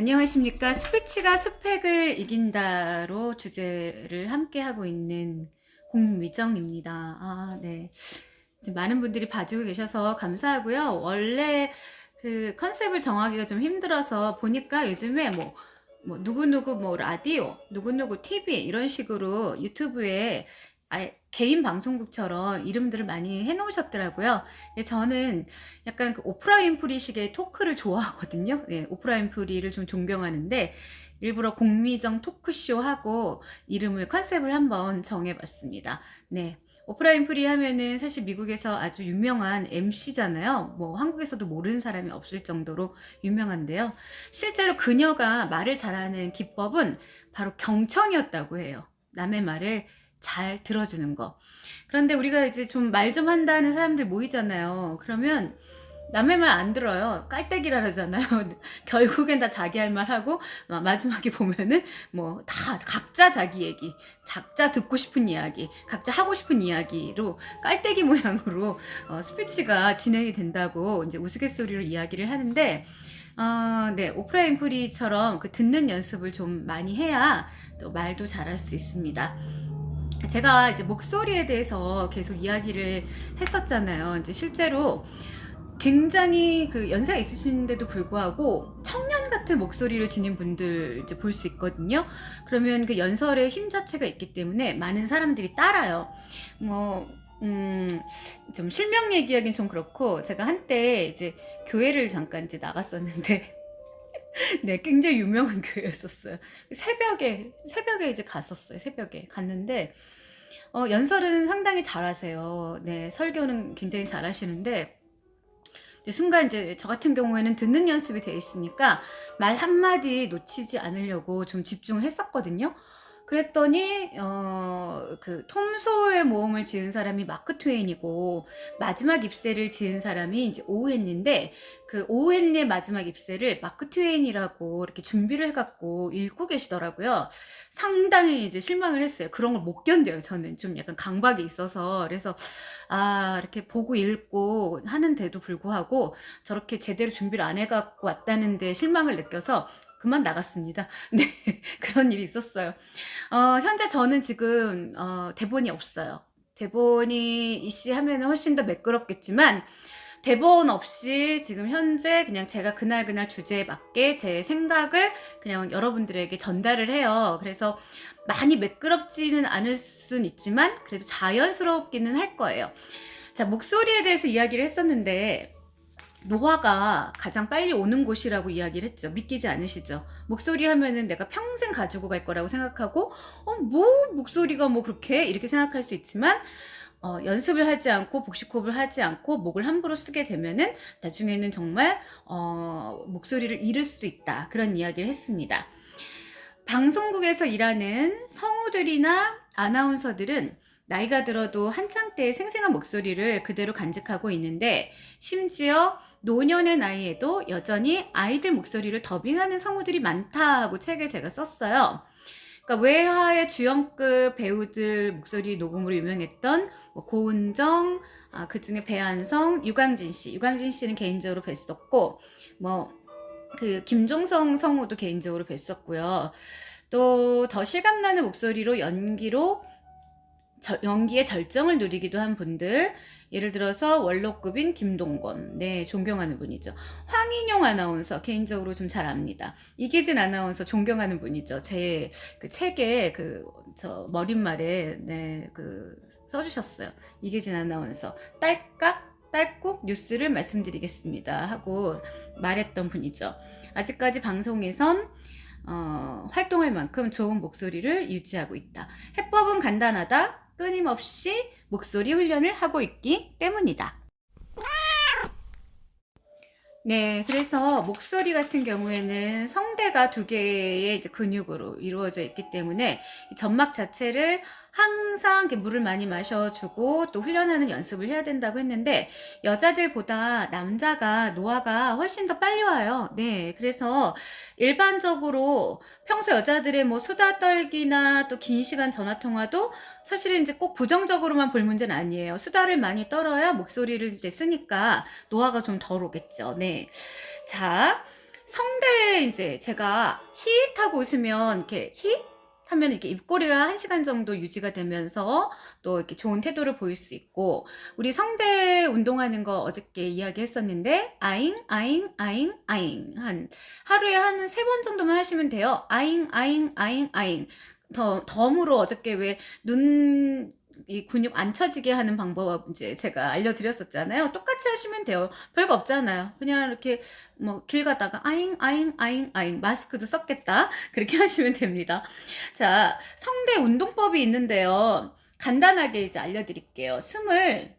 안녕하십니까. 스피치가 스펙을 이긴다로 주제를 함께 하고 있는 공미정입니다. 네. 지금 많은 분들이 봐주고 계셔서 감사하고요. 원래 그 컨셉을 정하기가 좀 힘들어서 보니까 요즘에 누구누구 라디오, 누구누구 TV 이런 식으로 유튜브에 개인 방송국처럼 이름들을 많이 해놓으셨더라고요. 저는 약간 그 오프라 윈프리식의 토크를 좋아하거든요. 네, 오프라 윈프리를 좀 존경하는데 일부러 공미정 토크쇼 하고 이름을 컨셉을 한번 정해봤습니다. 네. 오프라 윈프리 하면은 사실 미국에서 아주 유명한 MC잖아요. 뭐 한국에서도 모르는 사람이 없을 정도로 유명한데요. 실제로 그녀가 말을 잘하는 기법은 바로 경청이었다고 해요. 남의 말을 잘 들어주는 거. 그런데 우리가 이제 좀 말 좀 한다는 사람들 모이잖아요. 그러면 남의 말 안 들어요. 깔때기라 그러잖아요. 결국엔 다 자기 할 말 하고 마지막에 보면은 뭐 다 각자 자기 얘기, 각자 듣고 싶은 이야기, 각자 하고 싶은 이야기로 깔때기 모양으로 스피치가 진행이 된다고 이제 우스갯소리로 이야기를 하는데 네, 오프라 윈프리처럼 그 듣는 연습을 좀 많이 해야 또 말도 잘할 수 있습니다. 제가 이제 목소리에 대해서 계속 이야기를 했었잖아요. 이제 실제로 굉장히 그 연세가 있으신데도 불구하고 청년 같은 목소리를 지닌 분들 이제 볼 수 있거든요. 그러면 그 연설의 힘 자체가 있기 때문에 많은 사람들이 따라요. 뭐, 좀 실명 얘기하기는 좀 그렇고, 제가 한때 이제 교회를 잠깐 이제 나갔었는데, 네, 굉장히 유명한 교회였었어요. 새벽에 이제 갔었어요. 새벽에 갔는데, 연설은 상당히 잘하세요. 네, 설교는 굉장히 잘하시는데, 순간 이제 저 같은 경우에는 듣는 연습이 돼 있으니까 말 한마디 놓치지 않으려고 좀 집중을 했었거든요. 그랬더니 그 톰소의 모험을 지은 사람이 마크 트웨인이고 마지막 입세를 지은 사람이 이제 오웬리인데 그 오웬리의 마지막 입세를 마크 트웨인이라고 이렇게 준비를 해갖고 읽고 계시더라고요. 상당히 이제 실망을 했어요. 그런 걸 못 견뎌요. 저는 좀 약간 강박이 있어서. 그래서 이렇게 보고 읽고 하는데도 불구하고 저렇게 제대로 준비를 안 해갖고 왔다는데 실망을 느껴서 그만 나갔습니다. 네, 그런 일이 있었어요. 현재 저는 지금 대본이 없어요. 대본이 이씨하면 훨씬 더 매끄럽겠지만 대본 없이 지금 현재 그냥 제가 그날 주제에 맞게 제 생각을 그냥 여러분들에게 전달을 해요. 그래서 많이 매끄럽지는 않을 순 있지만 그래도 자연스럽기는 할 거예요. 자, 목소리에 대해서 이야기를 했었는데 노화가 가장 빨리 오는 곳이라고 이야기를 했죠. 믿기지 않으시죠? 목소리 하면은 내가 평생 가지고 갈 거라고 생각하고 목소리가 뭐 그렇게 이렇게 생각할 수 있지만 연습을 하지 않고 복식호흡을 하지 않고 목을 함부로 쓰게 되면은 나중에는 정말 목소리를 잃을 수 있다. 그런 이야기를 했습니다. 방송국에서 일하는 성우들이나 아나운서들은 나이가 들어도 한창 때의 생생한 목소리를 그대로 간직하고 있는데 심지어 노년의 나이에도 여전히 아이들 목소리를 더빙하는 성우들이 많다 하고 책에 제가 썼어요. 그러니까 외화의 주연급 배우들 목소리 녹음으로 유명했던 뭐 고은정, 그 중에 배한성, 유광진 씨. 유광진 씨는 개인적으로 뵀었고, 그 김종성 성우도 개인적으로 뵀었고요. 또 더 실감나는 목소리로 연기의 절정을 누리기도 한 분들, 예를 들어서 원로급인 김동건, 네, 존경하는 분이죠. 황인용 아나운서 개인적으로 좀 잘 압니다. 이계진 아나운서 존경하는 분이죠. 제 그 책에 저 머릿말에 써주셨어요. 이계진 아나운서 딸꾹 뉴스를 말씀드리겠습니다 하고 말했던 분이죠. 아직까지 방송에선 활동할 만큼 좋은 목소리를 유지하고 있다. 해법은 간단하다. 끊임없이 목소리 훈련을 하고 있기 때문이다. 네, 그래서 목소리 같은 경우에는 성대가 두 개의 이제 근육으로 이루어져 있기 때문에 점막 자체를 항상 물을 많이 마셔주고 또 훈련하는 연습을 해야 된다고 했는데 여자들보다 남자가 노화가 훨씬 더 빨리 와요. 네, 그래서 일반적으로 평소 여자들의 뭐 수다 떨기나 또 긴 시간 전화 통화도 사실은 이제 꼭 부정적으로만 볼 문제는 아니에요. 수다를 많이 떨어야 목소리를 이제 쓰니까 노화가 좀 덜 오겠죠. 네. 자, 성대 이제 제가 히읗 하고 웃으면 이렇게 히읗 하면 이렇게 입꼬리가 1시간 정도 유지가 되면서 또 이렇게 좋은 태도를 보일 수 있고, 우리 성대 운동하는 거 어저께 이야기했었는데 아잉 아잉 아잉 아잉 한 하루에 한 3번 정도만 하시면 돼요. 아잉 아잉 아잉 아잉. 덤으로 어저께 왜 눈 이 근육 안 처지게 하는 방법 이제 제가 알려드렸었잖아요. 똑같이 하시면 돼요. 별거 없잖아요. 그냥 이렇게 뭐 길 가다가 아잉 아잉 아잉 아잉, 마스크도 썼겠다, 그렇게 하시면 됩니다. 자, 성대 운동법이 있는데요. 간단하게 이제 알려드릴게요. 숨을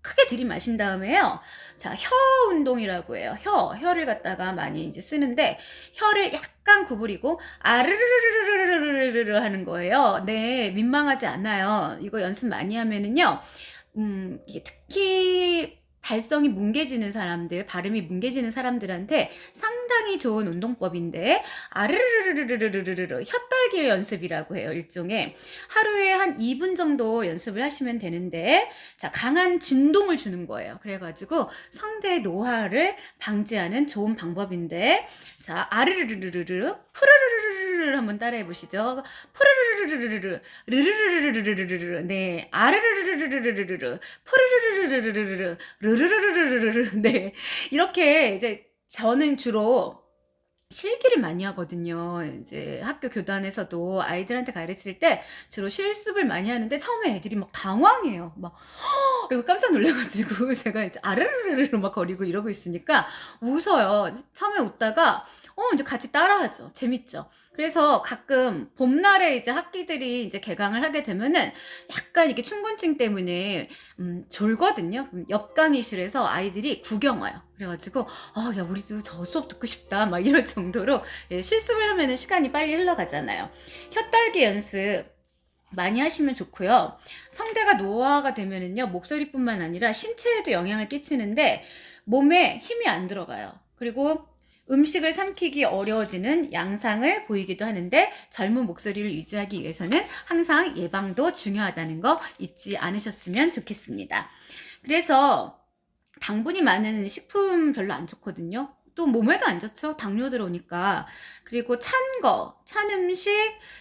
크게 들이마신 다음에요. 자, 혀 운동이라고 해요. 혀를 갖다가 많이 이제 쓰는데, 혀를 약간 구부리고 아르르르르르르르르 하는 거예요. 네, 민망하지 않아요. 이거 연습 많이 하면은요, 이게 특히 발성이 뭉개지는 사람들, 발음이 뭉개지는 사람들한테 상당히 좋은 운동법인데, 아르르르르르르르르 혀떨기 연습이라고 해요. 일종의 하루에 한 2분 정도 연습을 하시면 되는데, 자, 강한 진동을 주는 거예요. 그래가지고 성대 노화를 방지하는 좋은 방법인데, 자, 아르르르르르르 푸르르르르르 한번 따라해 보시죠. 푸르르르르르르 르르르르르르르르. 네, 아르르르르르르르르 푸르르르르르르르 르르르르르르르. 네, 이렇게 이제 저는 주로 실기를 많이 하거든요. 이제 학교 교단에서도 아이들한테 가르칠 때 주로 실습을 많이 하는데, 처음에 애들이 막 당황해요. 막 그리고 깜짝 놀래가지고 제가 이제 아르르르르 막 거리고 이러고 있으니까 웃어요. 처음에 웃다가 이제 같이 따라하죠. 재밌죠. 그래서 가끔 봄날에 이제 학기들이 이제 개강을 하게 되면은 약간 이게 충곤증 때문에 졸거든요. 옆 강의실에서 아이들이 구경 와요. 그래가지고 야, 우리도 저 수업 듣고 싶다 막 이럴 정도로, 예, 실습을 하면은 시간이 빨리 흘러가잖아요. 혀떨기 연습 많이 하시면 좋고요. 성대가 노화가 되면은요, 목소리뿐만 아니라 신체에도 영향을 끼치는데 몸에 힘이 안 들어가요. 그리고 음식을 삼키기 어려워지는 양상을 보이기도 하는데, 젊은 목소리를 유지하기 위해서는 항상 예방도 중요하다는 거 잊지 않으셨으면 좋겠습니다. 그래서 당분이 많은 식품 별로 안 좋거든요. 또 몸에도 안 좋죠. 당뇨 들어오니까. 그리고 찬 음식,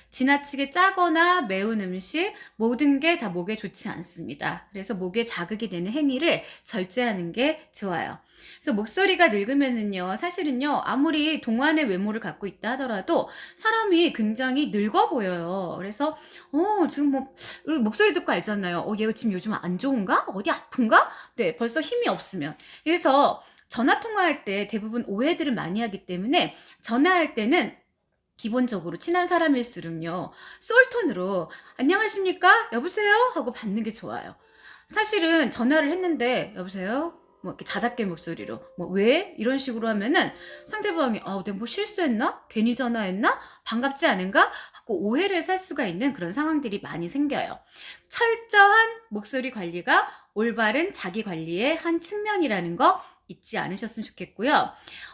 지나치게 짜거나 매운 음식, 모든 게 다 목에 좋지 않습니다. 그래서 목에 자극이 되는 행위를 절제하는 게 좋아요. 그래서 목소리가 늙으면은요, 사실은요, 아무리 동안의 외모를 갖고 있다 하더라도 사람이 굉장히 늙어 보여요. 그래서 지금 뭐 목소리 듣고 알잖아요. 얘가 지금 요즘 안 좋은가? 어디 아픈가? 네, 벌써 힘이 없으면. 그래서 전화 통화할 때 대부분 오해들을 많이 하기 때문에, 전화할 때는 기본적으로 친한 사람일수록요, 솔톤으로 안녕하십니까? 여보세요? 하고 받는 게 좋아요. 사실은 전화를 했는데 여보세요? 뭐 이렇게 자답게 목소리로 뭐 왜? 이런 식으로 하면은 상대방이 내가 뭐 실수했나? 괜히 전화했나? 반갑지 않은가? 하고 오해를 살 수가 있는 그런 상황들이 많이 생겨요. 철저한 목소리 관리가 올바른 자기 관리의 한 측면이라는 거 잊지 않으셨으면 좋겠고요.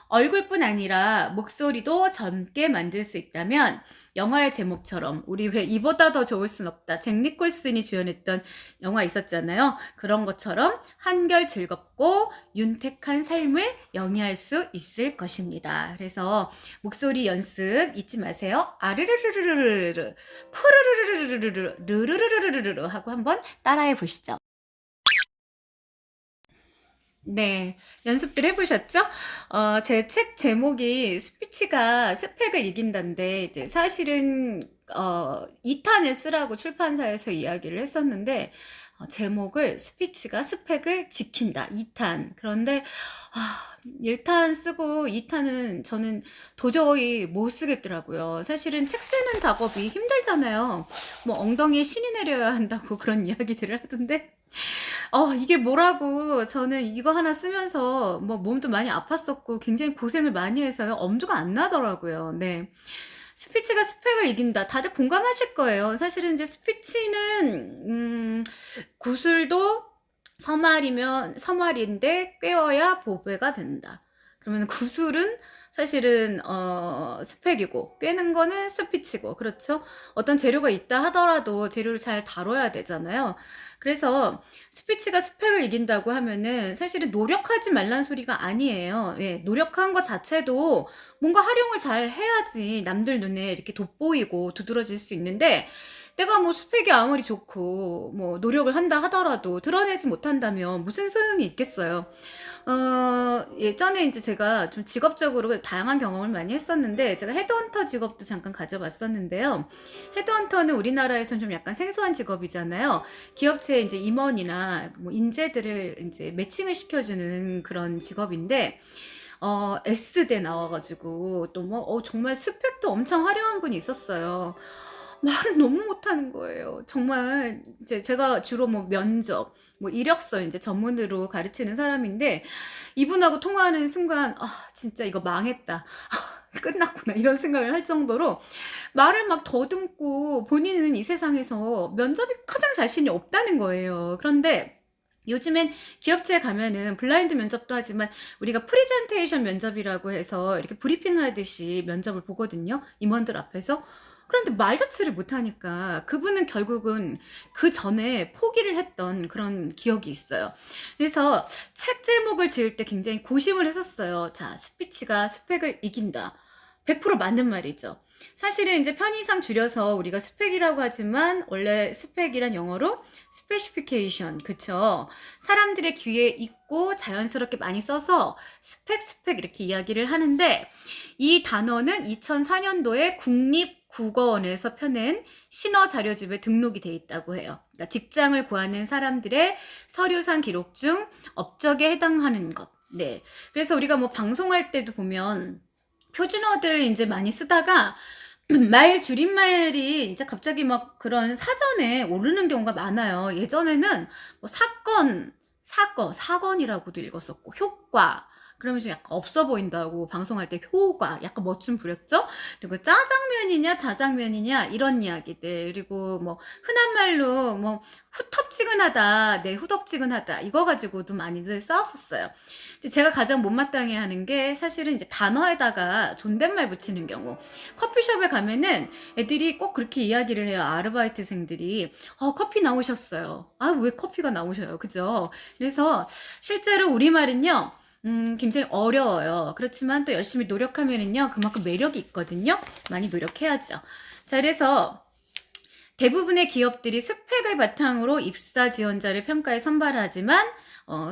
얼굴뿐 아니라 목소리도 젊게 만들 수 있다면, 영화의 제목처럼 우리 왜 이보다 더 좋을 순 없다, 잭 니콜슨이 주연했던 영화 있었잖아요. 그런 것처럼 한결 즐겁고 윤택한 삶을 영위할 수 있을 것입니다. 그래서 목소리 연습 잊지 마세요. 아르르르르르르 푸르르르르르르 르르르르르르 하고 한번 따라해 보시죠. 네, 연습들 해보셨죠? 제 책 제목이 스피치가 스펙을 이긴다인데, 이제 사실은 2탄을 쓰라고 출판사에서 이야기를 했었는데, 제목을 스피치가 스펙을 지킨다, 2탄. 그런데 1탄 쓰고 2탄은 저는 도저히 못 쓰겠더라고요. 사실은 책 쓰는 작업이 힘들잖아요. 뭐 엉덩이에 신이 내려야 한다고 그런 이야기들을 하던데, 이게 뭐라고, 저는 이거 하나 쓰면서 뭐 몸도 많이 아팠었고 굉장히 고생을 많이 해서요, 엄두가 안 나더라고요. 네. 스피치가 스펙을 이긴다. 다들 공감하실 거예요. 사실은 이제 스피치는, 구슬도 서말인데 꿰어야 보배가 된다. 그러면 구슬은 사실은 스펙이고 꿰는 거는 스피치고 그렇죠. 어떤 재료가 있다 하더라도 재료를 잘 다뤄야 되잖아요. 그래서 스피치가 스펙을 이긴다고 하면은 사실은 노력하지 말란 소리가 아니에요. 예, 노력한 것 자체도 뭔가 활용을 잘 해야지 남들 눈에 이렇게 돋보이고 두드러질 수 있는데, 내가 뭐 스펙이 아무리 좋고 뭐 노력을 한다 하더라도 드러내지 못한다면 무슨 소용이 있겠어요. 예전에 이제 제가 좀 직업적으로 다양한 경험을 많이 했었는데, 제가 헤드헌터 직업도 잠깐 가져봤었는데요. 헤드헌터는 우리나라에서는 좀 약간 생소한 직업이잖아요. 기업체의 이제 임원이나 뭐 인재들을 이제 매칭을 시켜주는 그런 직업인데, S대 나와가지고 또 뭐, 정말 스펙도 엄청 화려한 분이 있었어요. 말을 너무 못하는 거예요. 정말 이제 제가 주로 뭐 면접, 뭐 이력서 이제 전문으로 가르치는 사람인데, 이분하고 통화하는 순간 진짜 이거 망했다. 끝났구나 이런 생각을 할 정도로 말을 막 더듬고, 본인은 이 세상에서 면접이 가장 자신이 없다는 거예요. 그런데 요즘엔 기업체에 가면은 블라인드 면접도 하지만 우리가 프리젠테이션 면접이라고 해서 이렇게 브리핑 하듯이 면접을 보거든요. 임원들 앞에서. 그런데 말 자체를 못하니까 그분은 결국은 그 전에 포기를 했던 그런 기억이 있어요. 그래서 책 제목을 지을 때 굉장히 고심을 했었어요. 자, 스피치가 스펙을 이긴다. 100% 맞는 말이죠. 사실은 이제 편의상 줄여서 우리가 스펙이라고 하지만, 원래 스펙이란 영어로 스페시피케이션, 그쵸? 사람들의 귀에 익고 자연스럽게 많이 써서 스펙 이렇게 이야기를 하는데, 이 단어는 2004년도에 국립국어원에서 펴낸 신어 자료집에 등록이 돼 있다고 해요. 그러니까 직장을 구하는 사람들의 서류상 기록 중 업적에 해당하는 것. 네. 그래서 우리가 뭐 방송할 때도 보면 표준어들 이제 많이 쓰다가 말 줄임말이 이제 갑자기 막 그런 사전에 오르는 경우가 많아요. 예전에는 뭐 사건이라고도 읽었었고, 효과, 그러면 좀 약간 없어 보인다고 방송할 때 효과, 약간 멋좀 부렸죠? 그리고 짜장면이냐 자장면이냐 이런 이야기들, 그리고 뭐 흔한 말로 뭐 후텁지근하다, 네, 후덥지근하다, 이거 가지고도 많이들 싸웠었어요. 제가 가장 못마땅해 하는 게 사실은 이제 단어에다가 존댓말 붙이는 경우. 커피숍에 가면은 애들이 꼭 그렇게 이야기를 해요. 아르바이트생들이. 커피 나오셨어요. 아, 왜 커피가 나오셔요? 그죠? 그래서 실제로 우리말은요, 굉장히 어려워요. 그렇지만 또 열심히 노력하면은요, 그만큼 매력이 있거든요. 많이 노력해야죠. 자, 그래서 대부분의 기업들이 스펙을 바탕으로 입사 지원자를 평가에 선발하지만,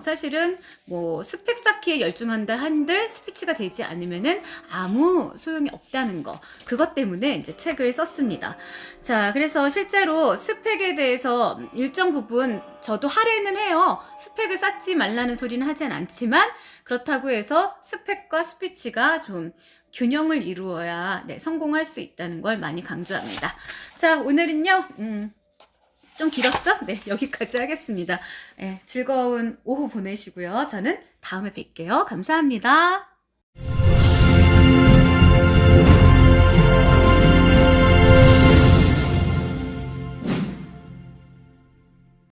사실은 뭐 스펙 쌓기에 열중한다 한들 스피치가 되지 않으면은 아무 소용이 없다는 거, 그것 때문에 이제 책을 썼습니다. 자, 그래서 실제로 스펙에 대해서 일정 부분 저도 할애는 해요. 스펙을 쌓지 말라는 소리는 하진 않지만, 그렇다고 해서 스펙과 스피치가 좀 균형을 이루어야, 네, 성공할 수 있다는 걸 많이 강조합니다. 자, 오늘은요, 좀 길었죠? 네, 여기까지 하겠습니다. 네, 즐거운 오후 보내시고요. 저는 다음에 뵐게요. 감사합니다.